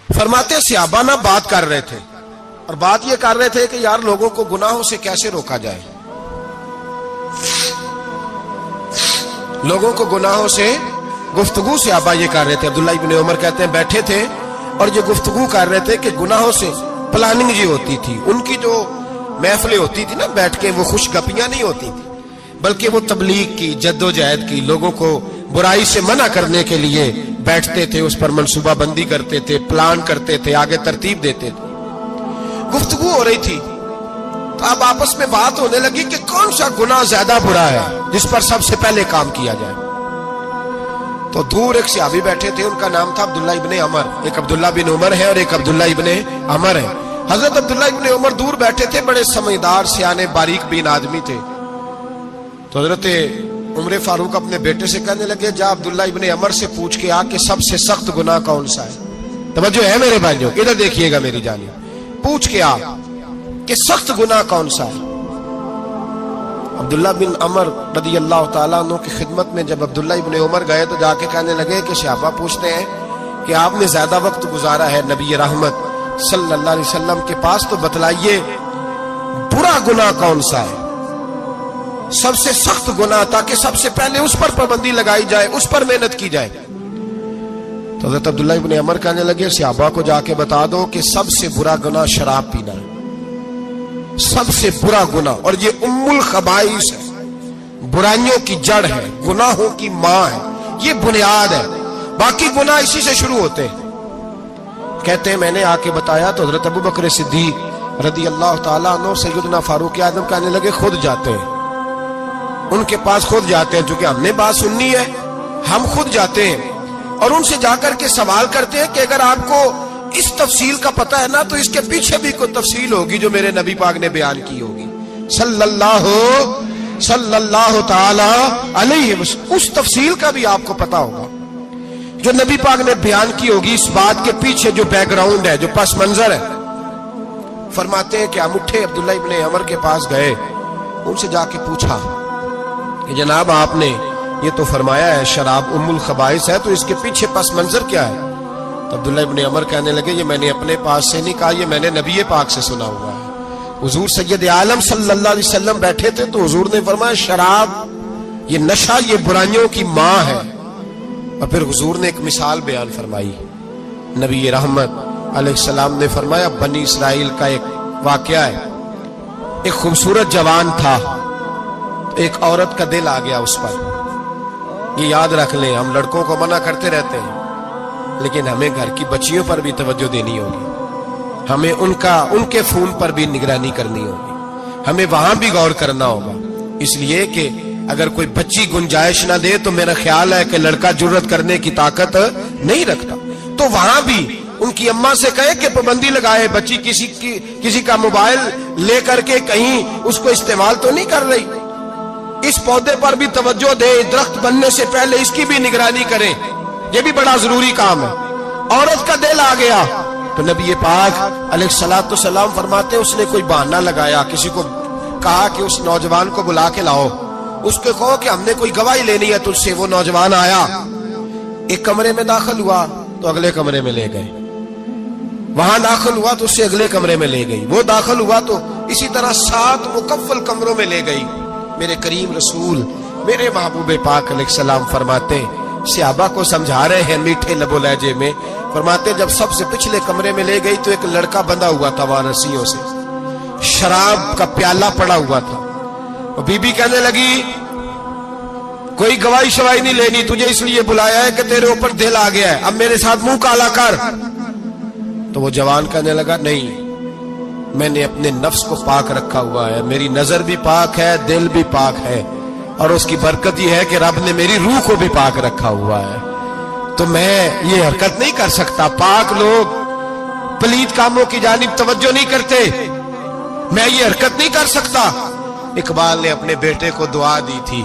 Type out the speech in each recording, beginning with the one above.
فرماتے ہیں صحابہ نہ بات کر رہے تھے، اور بات یہ کر رہے تھے کہ یار لوگوں کو گناہوں سے کیسے روکا جائے، لوگوں کو گناہوں سے گفتگو صحابہ یہ کر رہے تھے۔ عبداللہ ابن عمر کہتے ہیں بیٹھے تھے اور یہ گفتگو کر رہے تھے کہ گناہوں سے پلاننگ جی ہوتی تھی، ان کی جو محفلیں ہوتی تھی نا بیٹھ کے، وہ خوش گپیاں نہیں ہوتی تھی بلکہ وہ تبلیغ کی، جد و جہد کی، لوگوں کو برائی سے منع کرنے کے لیے بیٹھتے تھے، اس پر منصوبہ بندی کرتے تھے، پلان کرتے تھے، آگے ترتیب دیتے تھے۔ گفتگو ہو رہی تھی تو اب آپس میں بات ہونے لگی کہ کون سا گناہ زیادہ برا ہے جس پر سب سے پہلے کام کیا جائے۔ تو دور ایک صحابی بیٹھے تھے، ان کا نام تھا عبداللہ ابن عمر، ایک عبداللہ بن عمر ہے اور ایک عبداللہ ابن عمر ہے۔ حضرت عبداللہ ابن عمر دور بیٹھے تھے، بڑے سمجھدار سیانے باریک بین آدمی تھے۔ تو حضرت عمر فاروق اپنے بیٹے سے کہنے لگے جا عبداللہ ابن عمر سے پوچھ کے آ کہ سب سے سخت گناہ کون سا ہے۔ توجہ ہے میرے بھائیوں، ادھر دیکھیے گا میری جانب، پوچھ کے آ کہ سخت گناہ کون سا ہے۔ عبداللہ بن عمر رضی اللہ تعالیٰ عنہ کی خدمت میں جب عبداللہ ابن عمر گئے تو جا کے کہنے لگے کہ صحابہ پوچھتے ہیں کہ آپ نے زیادہ وقت گزارا ہے نبی رحمت صلی اللہ علیہ وسلم کے پاس، تو بتلائیے برا گناہ کون سا ہے، سب سے سخت گناہ، تاکہ سب سے پہلے اس پر پابندی لگائی جائے، اس پر محنت کی جائے۔ تو حضرت عبداللہ ابن عمر کہنے لگے صحابہ کو جا کے بتا دو کہ سب سے برا گناہ شراب پینا ہے، سب سے برا گناہ، اور یہ ام الخبائث ہے، برائیوں کی جڑ ہے، گناہوں کی ماں ہے، یہ بنیاد ہے، باقی گناہ اسی سے شروع ہوتے ہیں۔ کہتے ہیں میں نے آ کے بتایا تو حضرت ابو بکر صدیق رضی اللہ تعالیٰ عنہ سیدنا فاروق اعظم کہنے لگے خود جاتے ہیں، ان کے پاس خود جاتے ہیں، چونکہ ہم نے بات سننی ہے ہم خود جاتے ہیں اور ان سے جا کر کے سوال کرتے ہیں کہ اگر آپ کو اس تفصیل کا پتہ ہے نا تو اس کے پیچھے بھی کوئی تفصیل ہوگی جو میرے نبی پاک نے بیان کی ہوگی صلی اللہ تعالی علیہ وسلم، اس تفصیل کا بھی آپ کو پتہ ہوگا جو نبی پاک نے بیان کی ہوگی، اس بات کے پیچھے جو بیک گراؤنڈ ہے، جو پس منظر ہے۔ فرماتے ہیں کہ ہم اٹھے، عبداللہ ابن عمر کے پاس گئے، ان سے جا کے پوچھا کہ جناب آپ نے یہ تو فرمایا ہے شراب ام الخبائث ہے، تو اس کے پیچھے پس منظر کیا ہے؟ تو عبداللہ ابن عمر کہنے لگے یہ میں نے اپنے پاس سے نہیں کہا، یہ میں نے نبی پاک سے سنا ہوا ہے۔ حضور سید عالم صلی اللہ علیہ وسلم بیٹھے تھے تو حضور نے فرمایا شراب، یہ نشہ، یہ برائیوں کی ماں ہے۔ اور پھر حضور نے ایک مثال بیان فرمائی، نبی رحمت علیہ السلام نے فرمایا بنی اسرائیل کا ایک واقعہ ہے، ایک خوبصورت جوان تھا، ایک عورت کا دل آ گیا اس پر۔ یہ یاد رکھ لیں، ہم لڑکوں کو منع کرتے رہتے ہیں لیکن ہمیں گھر کی بچیوں پر بھی توجہ دینی ہوگی، ہمیں ان کے فون پر بھی نگرانی کرنی ہوگی، ہمیں وہاں بھی غور کرنا ہوگا، اس لیے کہ اگر کوئی بچی گنجائش نہ دے تو میرا خیال ہے کہ لڑکا جرت کرنے کی طاقت نہیں رکھتا، تو وہاں بھی ان کی اماں سے کہے کہ پابندی لگائے، بچی کسی کا موبائل لے کر کے کہیں اس کو استعمال تو نہیں کر رہی، اس پودے پر بھی توجہ دے، درخت بننے سے پہلے اس کی بھی نگرانی کریں، یہ بھی بڑا ضروری کام ہے۔ عورت کا دل آ گیا تو نبی پاک علیہ الصلوۃ والسلام فرماتے اس نے کوئی بہانہ لگایا، کسی کو کہا کہ اس نوجوان کو بلا کے لاؤ، اس کو کہو کہ ہم نے کوئی گواہی لینی ہے تجھ سے۔ وہ نوجوان آیا، ایک کمرے میں داخل ہوا تو اگلے کمرے میں لے گئے، وہاں داخل ہوا تو اس سے اگلے کمرے میں لے گئی، وہ داخل ہوا تو اسی طرح 7 مکفل کمروں میں لے گئی۔ میرے کریم رسول میرے محبوب پاک علیہ السلام فرماتے، صحابہ کو سمجھا رہے ہیں میٹھے لب و لہجے میں، فرماتے جب سب سے پچھلے کمرے میں لے گئی تو ایک لڑکا بندھا ہوا تھا وہاں رسیوں سے، شراب کا پیالہ پڑا ہوا تھا، اور بی بی کہنے لگی کوئی گواہی شواہی نہیں لینی، تجھے اس لیے بلایا ہے کہ تیرے اوپر دل آ گیا ہے، اب میرے ساتھ منہ کالا کر۔ تو وہ جوان کہنے لگا نہیں، میں نے اپنے نفس کو پاک رکھا ہوا ہے، میری نظر بھی پاک ہے، دل بھی پاک ہے، اور اس کی برکت یہ ہے کہ رب نے میری روح کو بھی پاک رکھا ہوا ہے، تو میں یہ حرکت نہیں کر سکتا۔ پاک لوگ پلید کاموں کی جانب توجہ نہیں کرتے، میں یہ حرکت نہیں کر سکتا۔ اقبال نے اپنے بیٹے کو دعا دی تھی،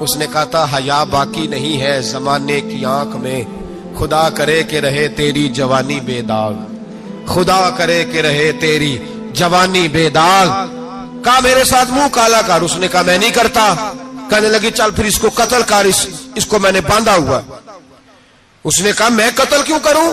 اس نے کہا تھا حیا باقی نہیں ہے زمانے کی آنکھ میں، خدا کرے کہ رہے تیری جوانی بے داغ، خدا کرے کہ رہے تیری جوانی بے داغ۔ کہا میرے ساتھ منہ کالا کر، اس نے کہا میں نہیں کرتا۔ کہنے لگی چل پھر اس کو قتل کر، اس کو میں نے باندھا ہوا۔ اس نے کہا میں قتل کیوں کروں؟